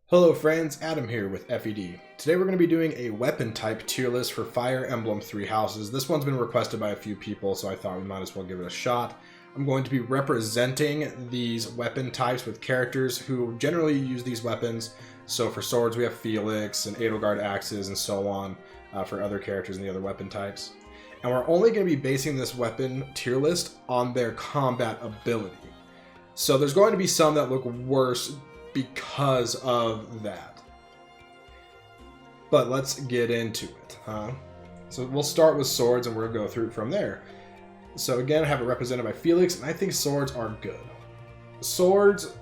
Hello friends, Adam here with FED. Today we're going to be doing a weapon type tier list for Fire Emblem 3 Houses. This one's been requested by a few people, so I thought we might as well give it a shot. I'm going to be representing these weapon types with characters who generally use these weapons. So for swords we have Felix and Edelgard axes and so on for other characters and the other weapon types. And we're only going to be basing this weapon tier list on their combat ability. So there's going to be some that look worse because of that. But let's get into it. So we'll start with swords and we'll go through from there. So again, I have it represented by Felix, and I think swords are good. Swords,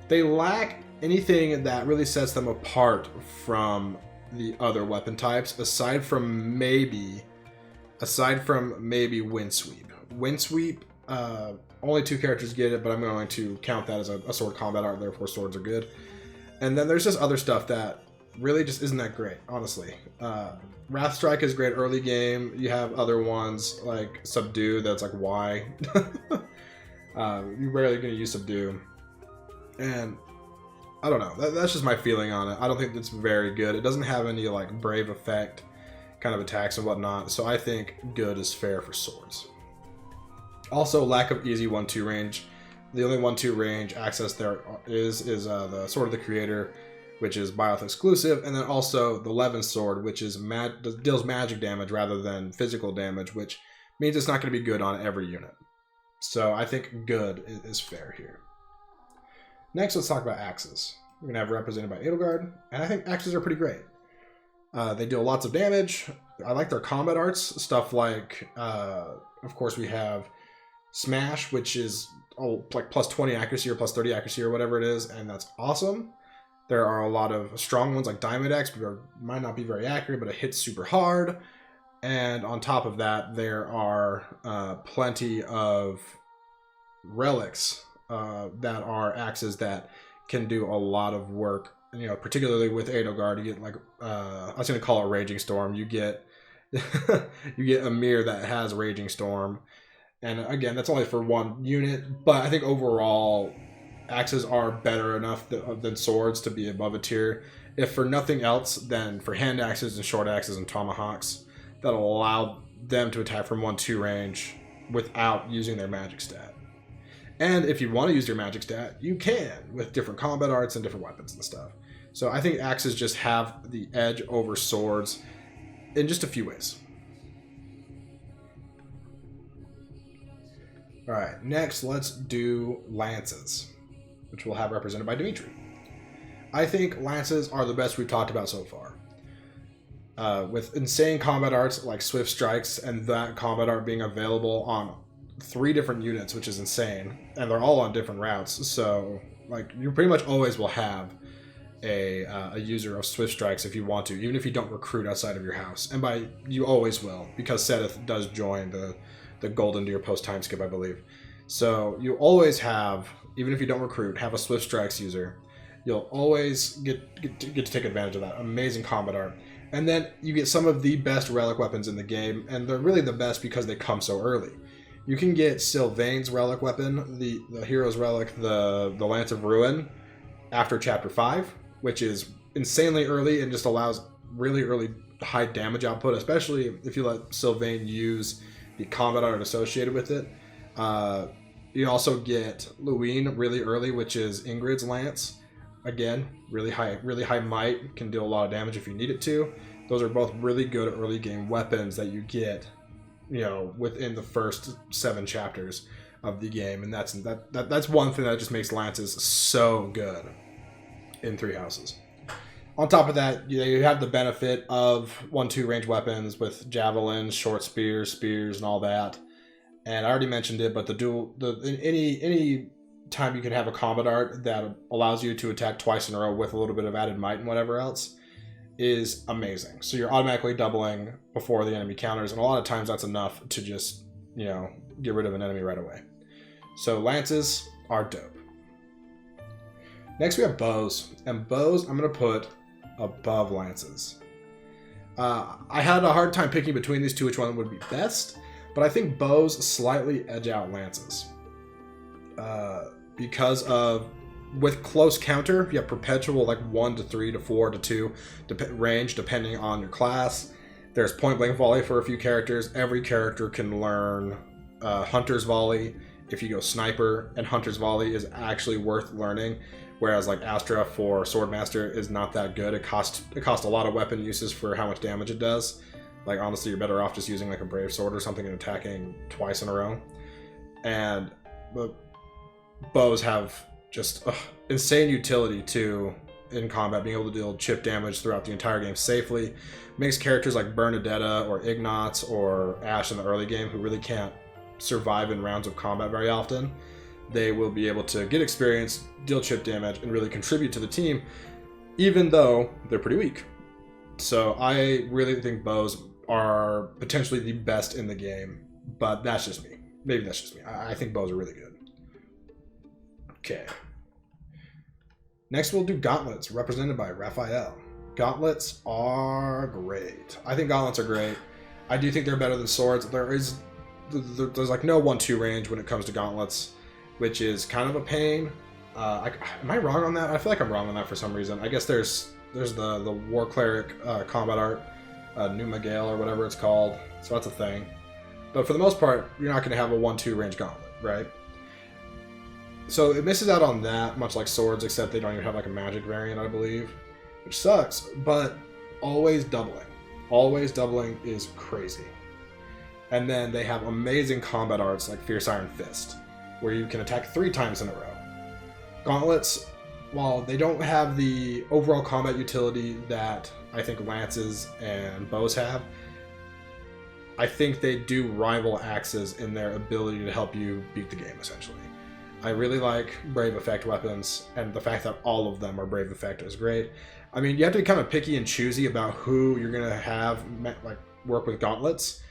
they lack anything that really sets them apart from the other weapon types, aside from maybe Windsweep. Windsweep, only 2 characters get it, but I'm going to count that as a sword combat art, therefore swords are good. And then there's just other stuff that really just isn't that great, honestly. Wrath Strike is great early game. You have other ones like Subdue, that's like why. You're rarely going to use Subdue. And I don't know, that's just my feeling on it. I don't think it's very good. It doesn't have any like Brave effect kind of attacks and whatnot, so I think good is fair for swords. Also, lack of easy 1-2 range. The only 1-2 range access there is the Sword of the Creator, which is Bioth exclusive, and then also the Levin Sword, which is deals magic damage rather than physical damage, which means it's not going to be good on every unit. So I think good is fair here. Next, let's talk about axes. We're going to have represented by Edelgard, and I think axes are pretty great. They deal lots of damage. I like their combat arts, stuff like, of course, we have Smash, which is like plus 20 accuracy or plus 30 accuracy or whatever it is, and that's awesome. There are a lot of strong ones like Diamond X, but might not be very accurate, but it hits super hard. And on top of that, there are plenty of relics that are axes that can do a lot of work. You know, particularly with Edelgard, you get like I was going to call it Raging Storm. You get you get a mirror that has Raging Storm. And again, that's only for 1 unit, but I think overall, axes are better enough than swords to be above a tier. If for nothing else, then for hand axes and short axes and tomahawks, that'll allow them to attack from 1-2 range without using their magic stat. And if you want to use your magic stat, you can with different combat arts and different weapons and stuff. So I think axes just have the edge over swords in just a few ways. Alright, next let's do lances, which we'll have represented by Dimitri. I think lances are the best we've talked about so far. With insane combat arts like Swift Strikes and that combat art being available on 3 different units, which is insane, and they're all on different routes, so like you pretty much always will have a user of Swift Strikes if you want to, even if you don't recruit outside of your house. And by you always will, because Sedith does join the Golden Deer post time skip, I believe. So you always have, even if you don't recruit, have a Swift Strikes user. You'll always get to take advantage of that amazing combat art. And then you get some of the best relic weapons in the game, and they're really the best because they come so early. You can get Sylvain's relic weapon, the Hero's Relic, the Lance of Ruin, after Chapter 5, which is insanely early and just allows really early high damage output, especially if you let Sylvain use the combat art associated with it. You also get Luine really early, which is Ingrid's Lance. Again, really high might, can deal a lot of damage if you need it to. Those are both really good early game weapons that you get, you know, within the first 7 chapters of the game, and that's one thing that just makes lances so good in 3 houses. On top of that, you have the benefit of 1-2 range weapons with javelins, short spears, and all that. And I already mentioned it, but any time you can have a combat art that allows you to attack twice in a row with a little bit of added might and whatever else is amazing. So you're automatically doubling before the enemy counters, and a lot of times that's enough to just, you know, get rid of an enemy right away. So lances are dope. Next we have bows, and bows I'm going to put above lances. I had a hard time picking between these two which one would be best, but I think bows slightly edge out lances because of with close counter, you have perpetual like 1 to 3 to 4 to 2 range depending on your class. There's point blank volley for a few characters. Every character can learn Hunter's Volley if you go sniper, and Hunter's Volley is actually worth learning. Whereas like Astra for Swordmaster is not that good. It costs a lot of weapon uses for how much damage it does. Like honestly, you're better off just using like a Brave Sword or something and attacking twice in a row. And bows have just insane utility too in combat, being able to deal chip damage throughout the entire game safely. Makes characters like Bernadetta or Ignatz or Ashe in the early game, who really can't survive in rounds of combat very often, they will be able to get experience, deal chip damage, and really contribute to the team, even though they're pretty weak. So I really think bows are potentially the best in the game, but that's just me. Maybe that's just me. I think bows are really good. Okay. Next we'll do gauntlets, represented by Raphael. Gauntlets are great. I think gauntlets are great. I do think they're better than swords. There's like no 1-2 range when it comes to gauntlets, which is kind of a pain. Am I wrong on that? I feel like I'm wrong on that for some reason. I guess there's the War Cleric combat art, Numa Gale or whatever it's called. So that's a thing. But for the most part, you're not going to have a 1-2 range gauntlet, right? So it misses out on that, much like swords, except they don't even have like a magic variant, I believe, which sucks. But always doubling. Always doubling is crazy. And then they have amazing combat arts like Fierce Iron Fist, where you can attack 3 times in a row. Gauntlets, while they don't have the overall combat utility that I think lances and bows have, I think they do rival axes in their ability to help you beat the game, essentially. I really like Brave Effect weapons, and the fact that all of them are Brave Effect is great. I mean, you have to be kind of picky and choosy about who you're going to have like work with gauntlets.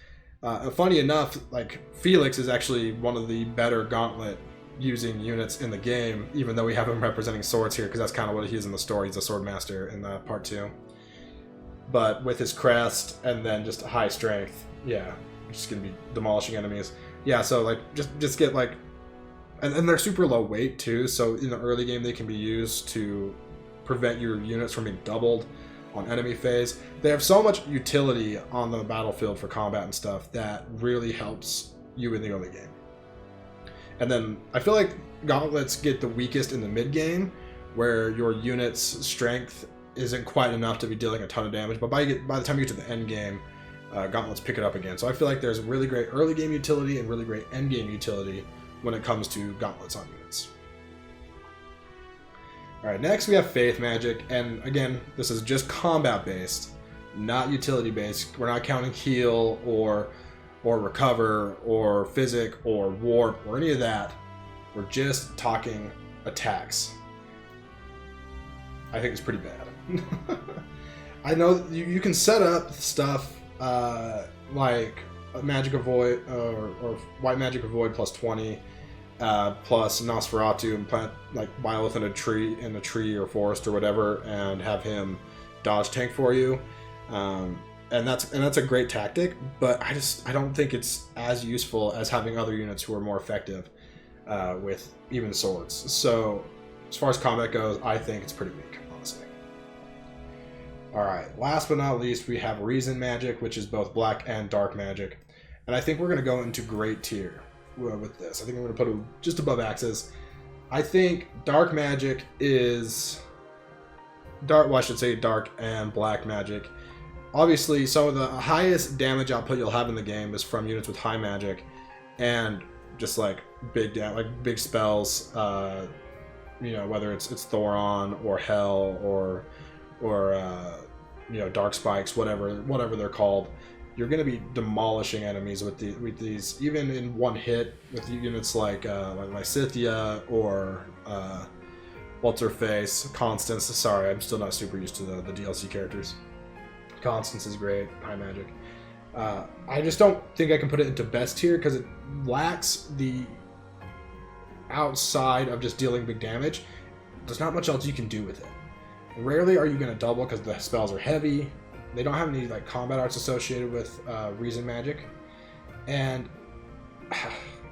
Funny enough, like Felix is actually one of the better gauntlet using units in the game, even though we have him representing swords here, because that's kind of what he is in the story. He's a sword master in part 2. But with his crest and then just high strength, yeah, just gonna be demolishing enemies. Yeah, so like just get like, and they're super low weight too. So in the early game, they can be used to prevent your units from being doubled on enemy phase. They have so much utility on the battlefield for combat and stuff that really helps you in the early game. And then I feel like gauntlets get the weakest in the mid game, where your unit's strength isn't quite enough to be dealing a ton of damage. But by the time you get to the end game, gauntlets pick it up again. So I feel like there's really great early game utility and really great end game utility when it comes to gauntlets on units. Alright, next we have Faith Magic, and again, this is just combat based, not utility based. We're not counting heal or recover or physic or warp or any of that. We're just talking attacks. I think it's pretty bad. I know you can set up stuff like Magic of Void or White Magic of Void plus 20 plus Nosferatu and plant like Byleth in a tree or forest or whatever, and have him dodge tank for you, and that's a great tactic. But I don't think it's as useful as having other units who are more effective with even swords. So as far as combat goes, I think it's pretty weak, honestly. All right, last but not least, we have Reason Magic, which is both black and dark magic, and I think we're going to go into great tier with this. I think I'm going to put it just above Axis. I think dark magic is dark. Well, I should say dark and black magic. Obviously, some of the highest damage output you'll have in the game is from units with high magic, and just like big spells. You know, whether it's Thoron or Hell or you know, Dark Spikes, whatever they're called. You're going to be demolishing enemies with these, even in one hit, with units like Lysithea or what's her face, Constance. Sorry, I'm still not super used to the DLC characters. Constance is great, high magic. I just don't think I can put it into best tier because it lacks the outside of just dealing big damage. There's not much else you can do with it. Rarely are you going to double because the spells are heavy. They don't have any like combat arts associated with Reason Magic, and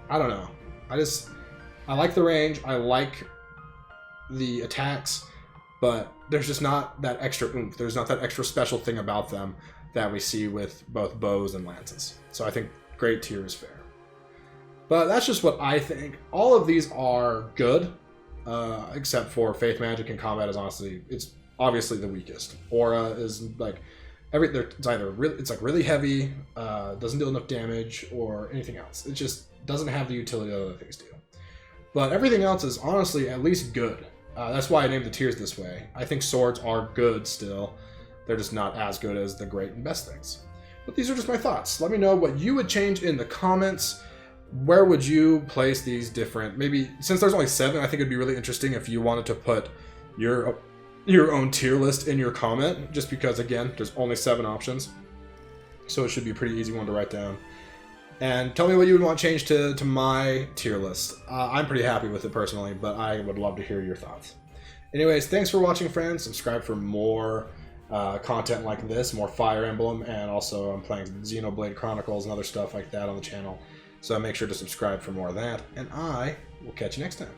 I don't know. I like the range. I like the attacks, but there's just not that extra oomph. There's not that extra special thing about them that we see with both bows and lances. So I think great tier is fair. But that's just what I think. All of these are good, except for Faith Magic and Combat is honestly, it's obviously the weakest. Aura is like, it's either really heavy, doesn't deal enough damage, or anything else. It just doesn't have the utility that other things do. But everything else is honestly at least good. That's why I named the tiers this way. I think swords are good still. They're just not as good as the great and best things. But these are just my thoughts. Let me know what you would change in the comments. Where would you place these different? Maybe, since there's only 7, I think it'd be really interesting if you wanted to put your own tier list in your comment, just because, again, there's only 7 options. So it should be a pretty easy one to write down. And tell me what you would want changed to my tier list. I'm pretty happy with it personally, but I would love to hear your thoughts. Anyways, thanks for watching, friends. Subscribe for more content like this, more Fire Emblem, and also I'm playing Xenoblade Chronicles and other stuff like that on the channel. So make sure to subscribe for more of that, and I will catch you next time.